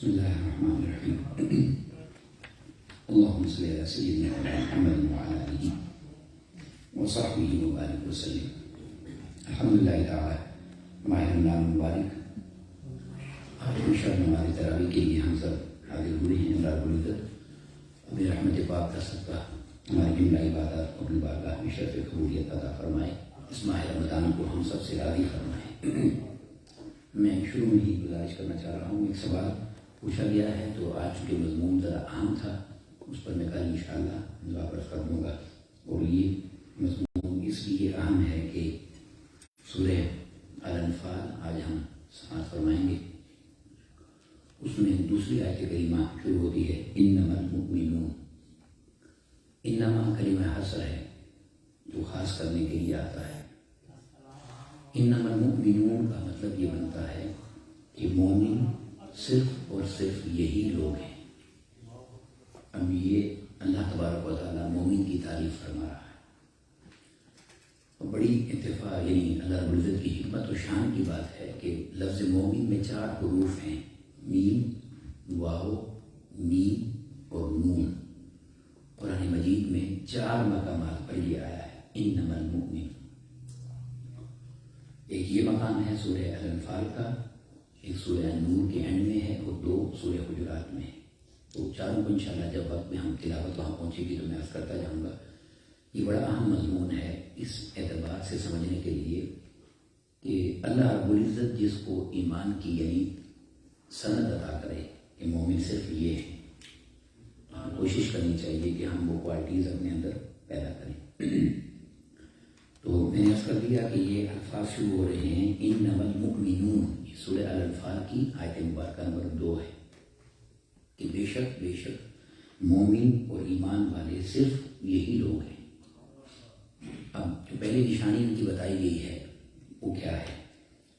بسم الله الرحمن الرحيم. اللهم صل على سيدنا محمد وعلى آله وصحبه وبارك وسلم. الحمد لله تعالی. ہمارے رمضان مبارک آج انشاءاللہ ہماری تراویح کے لیے ہم سب حاضر ہوئے ہیں. اللہ رب العزت اپنی رحمت پاک کا صدقہ ہماری جملہ عبادات کو اپنی بارگاہ میں شرف قبولیت عطا فرمائے. اس ماہ رمضان کو ہم سب سے راضی فرمائے. میں شروع میں ہی گزارش کرنا چاہ رہا ہوں. ایک سوال پوچھا گیا ہے تو آج چونکہ مضمون ذرا اہم تھا اس پر میں کل انشاءاللہ جواب عرض کر دوں گا. اور یہ مضمون اس لیے اہم ہے کہ سورہ الانفال آج ہم سماعت فرمائیں گے. اس میں دوسری آیت کریمہ شروع ہوتی ہے انما المؤمنون. انما کلمہ حصر ہے جو خاص کرنے کے لیے آتا ہے. انما المؤمنون کا مطلب یہ بنتا ہے کہ مومن صرف اور صرف یہی لوگ ہیں. اب یہ اللہ تبارک و تعالیٰ مومن کی تعریف فرما رہا ہے. اور بڑی اتفاق یعنی اللہ رب العزت کی حکمت و شان کی بات ہے کہ لفظ مومن میں 4 حروف ہیں: میم، واو، میم اور نون. قرآن مجید میں 4 مقامات پر یہ آیا ہے انما المؤمن. ایک یہ مقام ہے سورہ الانفال کا، ایک سورہ نور کے اینڈ میں ہے اور 2 سورہ حجرات میں ہے. تو چاروں کو انشاءاللہ جب وقت میں ہم تلاوت وہاں پہنچے گی تو میں عرض کرتا جاؤں گا. یہ بڑا اہم مضمون ہے اس اعتبار سے سمجھنے کے لیے کہ اللہ رب العزت جس کو ایمان کی یعنی سند عطا کرے کہ مومن صرف یہ ہے، ہم کوشش کرنی چاہیے کہ ہم وہ کوالٹیز اپنے اندر پیدا کریں. تو میں نے عرض کر دیا کہ یہ الفاظ شروع ہو رہے ہیں انما المؤمنون. یہ سورہ الانفال کی آیت مبارکہ نمبر 2 ہے کہ بے شک مومن اور ایمان والے صرف یہی لوگ ہیں. اب جو پہلی نشانی ان کی بتائی گئی ہے وہ کیا ہے؟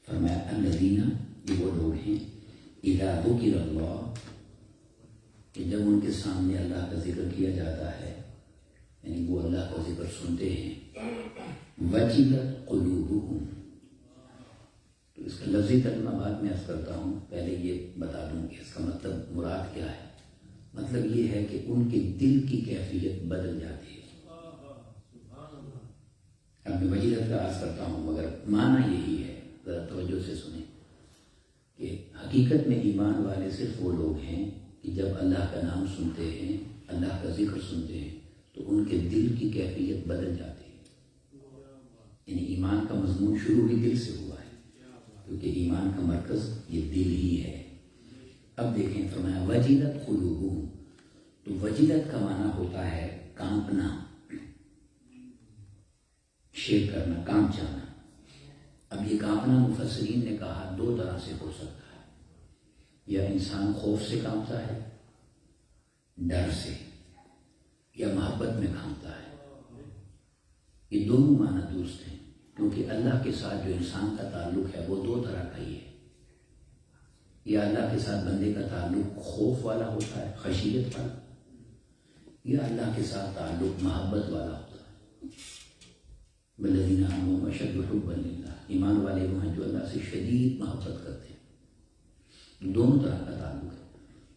فرمایا الذین، یہ وہ لوگ ہیں اذا ذکر اللہ، کہ جب ان کے سامنے اللہ کا ذکر کیا جاتا ہے یعنی وہ اللہ کا ذکر سنتے ہیں، وجلت قلوبہم. تو اس کا لفظی ترجمہ بعد میں عرض کرتا ہوں، پہلے یہ بتا دوں کہ اس کا مطلب مراد کیا ہے. مطلب یہ ہے کہ ان کے دل کی کیفیت بدل جاتی ہے. اب میں وجلت کا عرض کرتا ہوں مگر معنی یہی ہے، ذرا توجہ سے سنیں کہ حقیقت میں ایمان والے صرف وہ لوگ ہیں کہ جب اللہ کا نام سنتے ہیں، اللہ کا ذکر سنتے ہیں تو ان کے دل کی کیفیت بدل جاتی ہے. یعنی ایمان کا مضمون شروع بھی دل سے ہوا ہے کیونکہ ایمان کا مرکز یہ دل ہی ہے. اب دیکھیں فرمایا وجلت قلوبہم. تو وجلت کا معنی ہوتا ہے کانپنا، شیک کرنا، کانپ جانا. اب یہ کانپنا مفسرین نے کہا 2 طرح سے ہو سکتا ہے. یا انسان خوف سے کانپتا ہے، ڈر سے، یا محبت میں کانپتا ہے. یہ دونوں معنی درست ہیں کیونکہ اللہ کے ساتھ جو انسان کا تعلق ہے وہ 2 طرح کا ہی ہے. یا اللہ کے ساتھ بندے کا تعلق خوف والا ہوتا ہے، خشیت والا، یا اللہ کے ساتھ تعلق محبت والا ہوتا ہے. والذین آمنوا اشد حبا للہ. ایمان والے وہ ہیں جو اللہ سے شدید محبت کرتے ہیں. دونوں طرح کا تعلق ہے.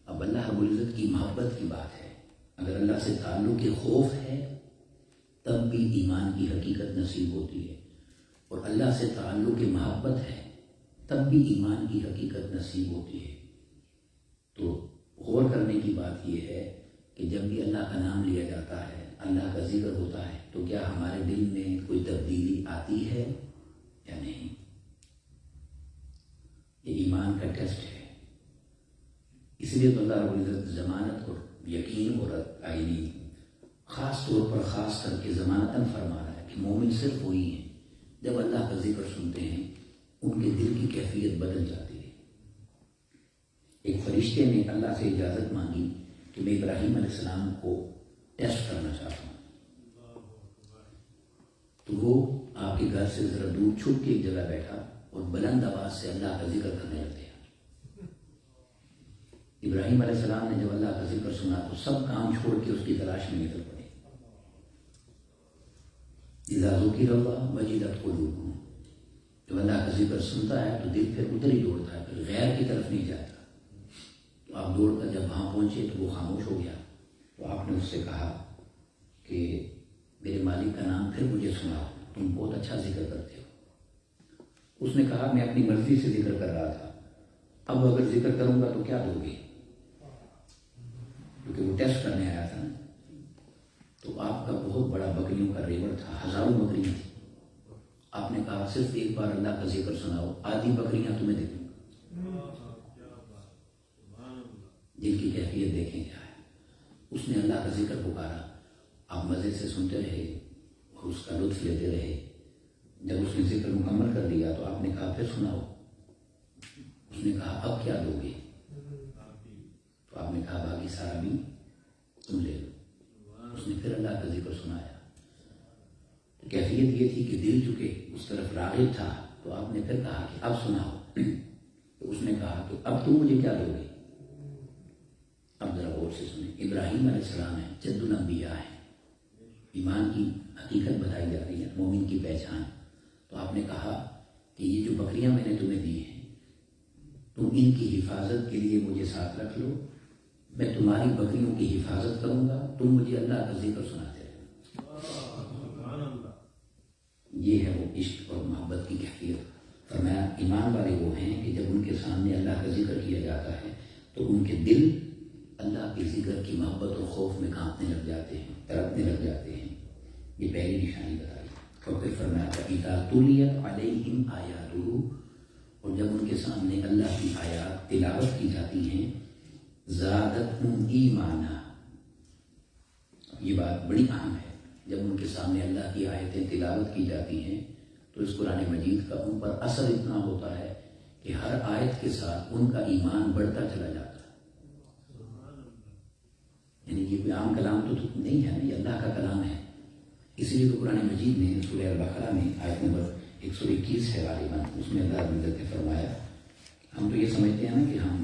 اب اللہ رب العزت کی محبت کی بات ہے. اگر اللہ سے تعلق خوف ہے تب بھی ایمان کی حقیقت نصیب ہوتی ہے، اور اللہ سے تعلق محبت ہے تب بھی ایمان کی حقیقت نصیب ہوتی ہے. تو غور کرنے کی بات یہ ہے کہ جب بھی اللہ کا نام لیا جاتا ہے، اللہ کا ذکر ہوتا ہے تو کیا ہمارے دل میں کوئی تبدیلی آتی ہے یا نہیں؟ یہ ایمان کا ٹیسٹ ہے. اس لیے تو اللہ رب العزت ضمانت اور یقین اور آئینی خاص طور پر خاص کر کے ضمانتاً فرما رہا ہے کہ مومن صرف وہی ہیں جب اللہ کا ذکر سنتے ہیں ان کے دل کی کیفیت بدل جاتی ہے. ایک فرشتے نے اللہ سے اجازت مانگی کہ میں ابراہیم علیہ السلام کو ٹیسٹ کرنا چاہتا ہوں. تو وہ آپ کے گھر سے ذرا دور چھپ کے ایک جگہ بیٹھا اور بلند آواز سے اللہ کا ذکر کرنے لگ گیا. ابراہیم علیہ السلام نے جب اللہ کا ذکر سنا تو سب کام چھوڑ کے اس کی تلاش میں نکل پڑے. اذا ذکر اللہ وجلت قلوبہم. جب اللہ کا ذکر سنتا ہے تو دل پھر ادھر ہی دوڑتا ہے، پھر غیر کی طرف نہیں جاتا. تو آپ دوڑ کر جب وہاں پہنچے تو وہ خاموش ہو گیا. تو آپ نے اس سے کہا کہ میرے مالک کا نام پھر مجھے سناؤ، تم بہت اچھا ذکر کرتے ہو. اس نے کہا میں اپنی مرضی سے ذکر کر رہا تھا، اب اگر ذکر کروں گا تو کیا دو گے؟ کیونکہ وہ ٹیسٹ کرنے آیا تھا نا. تو آپ کا بہت بڑا بکریوں کا ریوڑ تھا، ہزاروں بکریاں تھیں. آپ نے کہا صرف ایک بار اللہ کا ذکر سناؤ، آدھی بکریاں تمہیں دے دوں. دل کی کیفیت دیکھیں کیا ہے. اس نے اللہ کا ذکر پکارا، آپ مزے سے سنتے رہے اور اس کا لطف لیتے رہے. جب اس نے ذکر مکمل کر دیا تو آپ نے کہا پھر سناؤ. اس نے کہا اب کیا دو گے؟ تو آپ نے کہا باقی سارا بھی تم لے لو. اس نے پھر اللہ کا ذکر سنایا. تو کیفیت یہ تھی کہ دل چکے اس طرف راغب تھا. تو آپ نے پھر کہا کہ اب سناؤ. تو اس نے کہا کہ اب تم مجھے کیا دو گے؟ اب ذرا غور سے سنیں. ابراہیم علیہ السلام ہے، جد الانبیاء ہے، ایمان کی حقیقت بتائی جا رہی ہے، مومن کی پہچان. تو آپ نے کہا کہ یہ جو بکریاں میں نے تمہیں دی ہیں، تم ان کی حفاظت کے لیے مجھے ساتھ رکھ لو، میں تمہاری بکریوں کی حفاظت کروں گا، تم مجھے اللہ کا ذکر سناتے رہنا. یہ ہے وہ عشق اور محبت کی کیفیت. فرمایا ایمان والے وہ ہیں کہ جب ان کے سامنے اللہ کا ذکر کیا جاتا ہے تو ان کے دل اللہ کے ذکر کی محبت اور خوف میں کانپنے لگ جاتے ہیں، تڑپنے لگ جاتے ہیں. یہ پہلی نشانی بتائی. اور پھر فرمایا فَإِذَا تُلِيَتْ عَلَيْهِمْ آيَاتُهُ، اور جب ان کے سامنے اللہ کی آیات تلاوت کی جاتی ہیں، زَادَتْهُمْ ایمانا. یہ بات بڑی اہم ہے. جب ان کے سامنے اللہ کی آیتیں تلاوت کی جاتی ہیں تو اس قرآن مجید کا ان پر اثر اتنا ہوتا ہے کہ ہر آیت کے ساتھ ان کا ایمان بڑھتا چلا جاتا ہے. یعنی یہ کوئی عام کلام تو نہیں ہے نا، یہ اللہ کا کلام ہے. اسی لیے تو قرآن مجید میں سورہ البقرہ میں آیت نمبر 121 ہے غالباً، اس میں اللہ رب العزت نے فرمایا، ہم تو یہ سمجھتے ہیں نا کہ ہم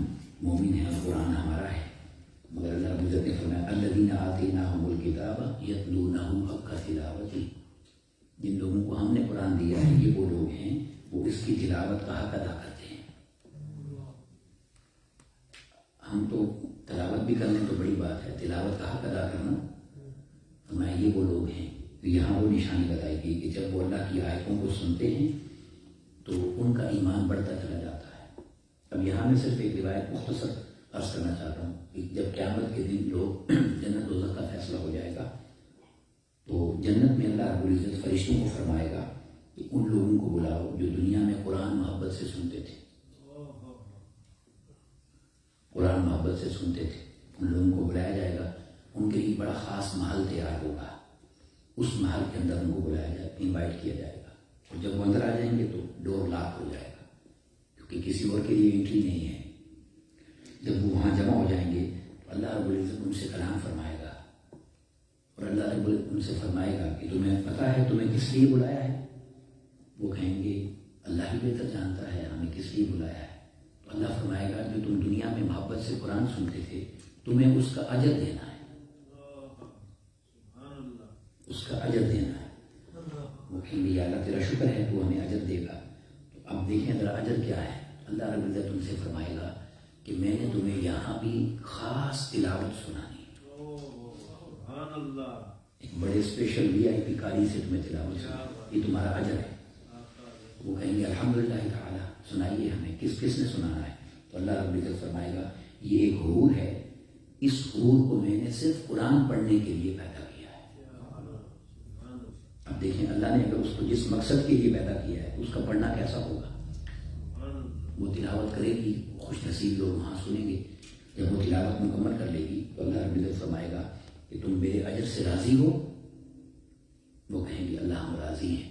مومن ہیں اور قرآن ہمارا ہے، مگر اللہ رب العزت نے فرمایا الذین آتیناہم الکتاب یتلونہ حق تلاوتہ. جن لوگوں کو ہم نے قرآن دیا ہے یہ وہ لوگ ہیں وہ اس کی تلاوت کا حق ادا کرتے ہیں. ہم تو تلاوت بھی کر لیں تو بڑی بات ہے، تلاوت کا حق ادا کرنا. فرمایا یہ وہ لوگ ہیں. یہاں وہ نشانی بتائی گئی کہ جب وہ اللہ کی آیتوں کو سنتے ہیں تو ان کا ایمان بڑھتا چلا جاتا ہے. اب یہاں میں صرف ایک روایت مختصر عرض کرنا چاہتا ہوں کہ جب قیامت کے دن لوگ جنت دوزخ کا فیصلہ ہو جائے گا تو جنت میں اللہ رب العزت فرشتوں کو فرمائے گا کہ ان لوگوں کو بلاؤ جو دنیا میں قرآن محبت سے سنتے تھے، قرآن محبت سے سنتے تھے. ان لوگوں کو بلایا جائے گا. ان کے لیے بڑا خاص محل تیار ہوگا. اس محل کے اندر ان کو بلایا جائے گا، انوائٹ کیا جائے گا. اور جب وہ اندر آ جائیں گے تو ڈور لاک ہو جائے گا کیونکہ کسی اور کے لیے انٹری نہیں ہے. جب وہ وہاں جمع ہو جائیں گے تو اللہ رب العزت ان سے کلام فرمائے گا اور اللہ رب العزت ان سے فرمائے گا کہ تمہیں پتہ ہے تمہیں کس لیے بلایا ہے؟ وہ کہیں گے اللہ ہی بہتر جانتا ہے ہمیں کس لیے بلایا ہے. تو اللہ فرمائے گا جو تم دنیا میں محبت سے قرآن سنتے تھے تمہیں اس کا اجر دینا ہے، اس کا اجر دینا ہے. وہ کہیں گے یا اللہ تیرا شکر ہے تو ہمیں اجر دے گا. تو اب دیکھیں ذرا اجر کیا ہے. اللہ رب العزت ان سے فرمائے گا کہ میں نے تمہیں یہاں بھی خاص تلاوت سنانی ہے، ایک بڑے اسپیشل VIP قاری سے تمہیں تلاوت سنانی، یہ تمہارا اجر ہے. وہ کہیں گے الحمدللہ تعالیٰ سنائیے ہمیں کس کس نے سنانا ہے. تو اللہ رب العزت فرمائے گا یہ ایک حور ہے، اس حور کو میں نے صرف قرآن پڑھنے کے لیے پیدا کیا ہے. اب دیکھیں اللہ نے اگر اس کو جس مقصد کے لیے پیدا کیا ہے اس کا پڑھنا کیسا ہوگا. وہ تلاوت کرے گی، خوش نصیب لوگ وہاں سنیں گے. جب وہ تلاوت مکمل کر لے گی تو اللہ رب العزت فرمائے گا کہ تم میرے اجر سے راضی ہو. وہ کہیں گے اللہ ہم راضی ہیں.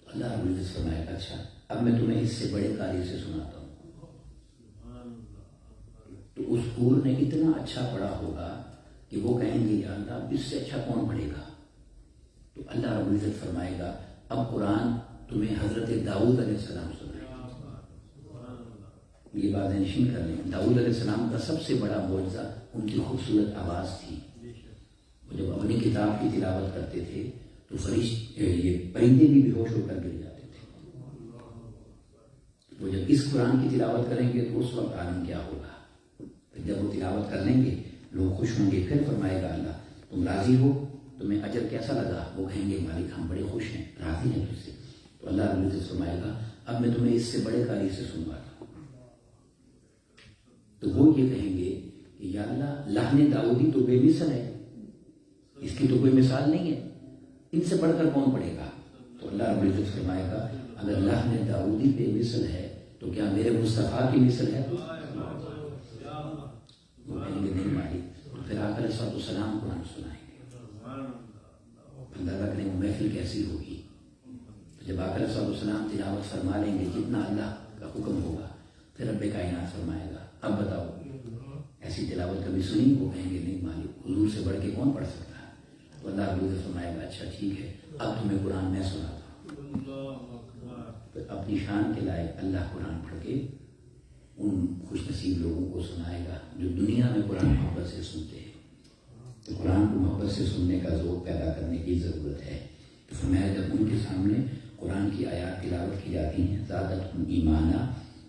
تو اللہ رب العزت فرمائے گا اچھا اب میں تمہیں اس سے بڑے قاری سے سناتا ہوں. تو اس حور نے اتنا اچھا پڑھا ہوگا کہ وہ کہیں گے یا اللہ اس سے اچھا کون پڑھے گا. تو اللہ رب العزت فرمائے گا اب قرآن تمہیں حضرت داؤد علیہ السلام سنائے. یہ بات نشین کر لیں، داؤد علیہ السلام کا سب سے بڑا معجزہ ان کی خوبصورت آواز تھی. وہ جب اپنی کتاب کی تلاوت کرتے تھے تو یہ پرندے بھی بے ہوش ہو کر گر جاتے تھے. وہ جب اس قرآن کی تلاوت کریں گے تو اس وقت عالم کیا ہوگا. پھر جب وہ تلاوت کر لیں گے لوگ خوش ہوں گے، پھر فرمائے گا اللہ تم راضی ہو، تمہیں اجر کیسا لگا؟ وہ کہیں گے مالک ہم بڑے خوش ہیں، راضی ہیں تجھ سے۔ تو اللہ رب العزت فرمائے گا اب میں تمہیں اس سے بڑے قاری سے سنواتا ہوں۔ تو وہ یہ کہیں گے کہ یا اللہ لحن داؤدی تو بے مثل ہے، اس کی تو کوئی مثال نہیں ہے، ان سے بڑھ کر کون پڑھے گا؟ تو اللہ رب العزت فرمائے گا اگر لحن داؤدی بے مثل ہے تو کیا میرے مصطفیٰ کی مثل ہے؟ وہ کہیں گے نہیں مالک۔ تو پھر آقا علیہ السلام قرآن سنائیں گے، اندازہ کریں وہ محفل کیسی ہوگی۔ تو جب آقا علیہ السلام تلاوت فرما لیں گے جتنا اللہ کا حکم ہوگا، پھر رب کائنات فرمائے گا اب بتاؤ ایسی تلاوت کبھی سنی؟ وہ کہیں گے نہیں مالک، حضور سے بڑھ کے کون پڑھ سکتا ہے؟ تو اللہ رب العزت فرمائے گا اچھا ٹھیک ہے اب تمہیں قرآن میں سناتا ہوں۔ پھر اپنی شان کے لائق اللہ قرآن پڑھ کے ان خوش نصیب لوگوں کو سنائے گا جو دنیا میں قرآن محبت سے سنتے ہیں۔ تو قرآن کو محبت سے سننے کا ذوق پیدا کرنے کی ضرورت ہے۔ تو فرمایا جب ان کے سامنے قرآن کی آیات تلاوت کی جاتی ہیں زادتہم ایمانا،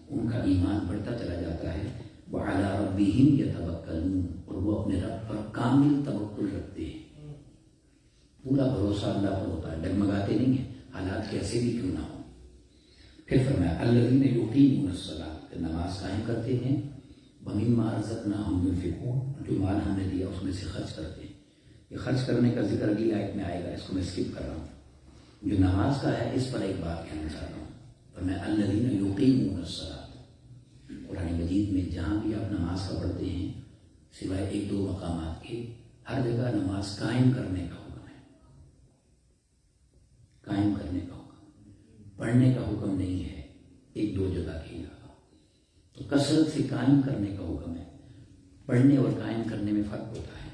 ان کا ایمان بڑھتا چلا جاتا ہے، وعلی ربہم یتوکلون، اور وہ اپنے رب پر کامل توکل رکھتے ہیں، پورا بھروسہ اللہ پر ہوتا ہے، ڈگمگاتے نہیں ہیں حالات کیسے بھی کیوں نہ ہوں۔ پھر فرمایا الذین یقیمون الصلاۃ، نماز قائم کرتے ہیں، ومما رزقناہم ينفقون، جو مال ہم نے دیا اس میں سے خرچ کرتے ہیں۔ یہ خرچ کرنے کا ذکر اگلی آیت میں آئے گا، اس کو میں اسکپ کر رہا ہوں۔ جو نماز کا ہے اس پر ایک بات کہنا چاہتا ہوں، فرمایا الذین یقیمون الصلاۃ، قرآن مجید میں جہاں بھی آپ نماز کا پڑھتے ہیں سوائے ایک دو مقامات کے، ہر جگہ نماز قائم کرنے کا حکم ہے، قائم کرنے کا حکم، پڑھنے کا حکم نہیں ہے ایک دو جگہ کے علاوہ۔ تو کثرت سے قائم کرنے کا حکم ہے، پڑھنے اور قائم کرنے میں فرق ہوتا ہے،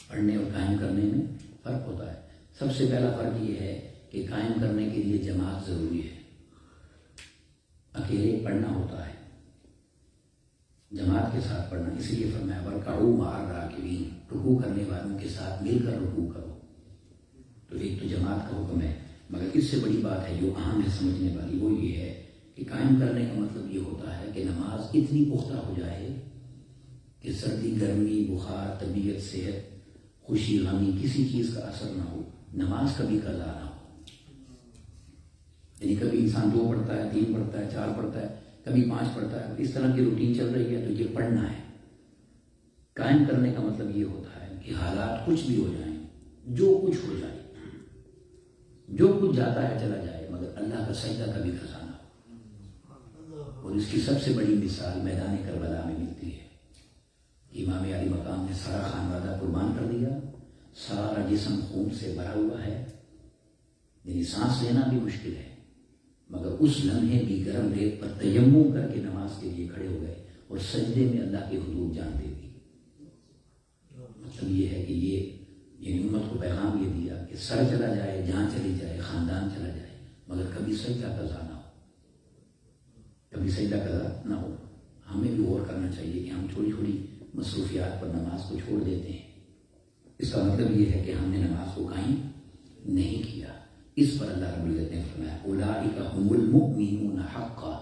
پڑھنے اور قائم کرنے میں فرق ہوتا ہے۔ سب سے پہلا فرق یہ ہے کہ قائم کرنے کے لیے جماعت ضروری ہے، اکیلے پڑھنا ہوتا ہے، جماعت کے ساتھ پڑھنا، اسی لیے فرمایا وَارْكَعُوا مَعَ الرَّاكِعِينَ، رکوع کرنے والوں کے ساتھ مل کر رکوع کرو۔ تو ایک تو جماعت کا حکم ہے، مگر اس سے بڑی بات ہے جو اہم ہے سمجھنے والی، وہ یہ ہے کہ قائم کرنے کا مطلب یہ ہوتا ہے کہ نماز اتنی پختہ ہو جائے کہ سردی گرمی بخار طبیعت صحت خوشی غمی کسی چیز کا اثر نہ ہو، نماز کبھی قضا نہ ہو۔ یعنی کبھی انسان 2 پڑھتا ہے 3 پڑھتا ہے 4 پڑھتا ہے کبھی 5 پڑھتا ہے، اس طرح کی روٹین چل رہی ہے تو یہ پڑھنا ہے۔ قائم کرنے کا مطلب یہ ہوتا ہے کہ حالات کچھ بھی ہو جائیں، جو کچھ ہو جائے، جو کچھ جاتا ہے چلا جائے، مگر اللہ کا سجدہ کبھی قضا نہ ہو۔ اور اس کی سب سے بڑی مثال میدان کربلا میں ملتی ہے۔ امام علی مقام نے سارا خانوادہ قربان کر دیا، سارا جسم خون سے بھرا ہوا ہے، یعنی سانس لینا بھی مشکل ہے، مگر اس لمحے بھی گرم ریت پر تیمم کر کے نماز کے لیے کھڑے ہو گئے اور سجدے میں اللہ کی حدود جان دے دی۔ مطلب یہ ہے کہ یہ امت کو پیغام یہ دیا کہ سر چلا جائے، جان چلی جائے، خاندان چلا جائے، مگر کبھی سجدہ قضا نہ ہو، کبھی سجدہ قضا نہ ہو۔ ہمیں بھی غور کرنا چاہیے کہ ہم چھوٹی چھوٹی مصروفیات پر نماز کو چھوڑ دیتے ہیں، اس کا مطلب یہ ہے کہ ہم نے نماز کو قائم نہیں کیا۔ اس پر اللہ رب العزت نے فرمایا اولئک هم المؤمنون حقا،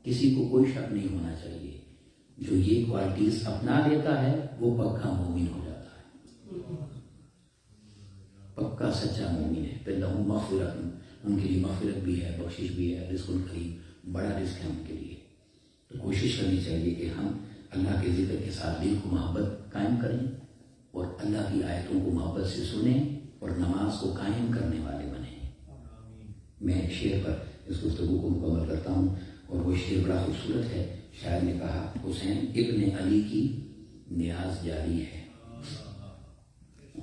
کسی کو کوئی شک نہیں ہونا چاہیے، جو یہ کوالٹیز اپنا لیتا ہے وہ پکا مومن ہو جاتا ہے، پکا سچا مومن ہے۔ پھر لہم مغفرۃ، ان کے لیے مغفرت بھی ہے، بخشش بھی ہے، رزق کریم، بڑا رزق ہے ان کے لیے۔ تو کوشش کرنی چاہیے کہ ہم اللہ کے ذکر کے ساتھ دل کو محبت قائم کریں اور اللہ کی آیتوں کو محبت سے سنیں اور نماز کو قائم کرنے والے بنیں۔ میں شعر پر اس گفتگو کو مکمل کرتا ہوں، اور وہ شعر بڑا خوبصورت ہے۔ شاعر نے کہا حسین ابن علی کی نیاز جاری ہے،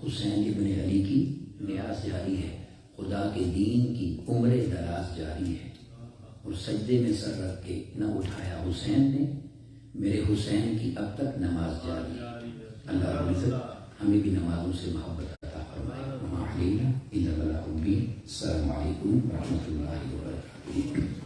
حسین ابن علی کی نیاز جاری ہے، خدا کے دین کی عمر دراز جاری ہے، اور سجدے میں سر رکھ کے نہ اٹھایا حسین نے، میرے حسین کی اب تک نماز جاری ہے۔ اللہ رب العزت ہمیں بھی نمازوں سے محبت عطا فرمائے۔ وما علینا الا البلاغ المبین۔ السلام علیکم ورحمۃ اللہ وبرکاتہ۔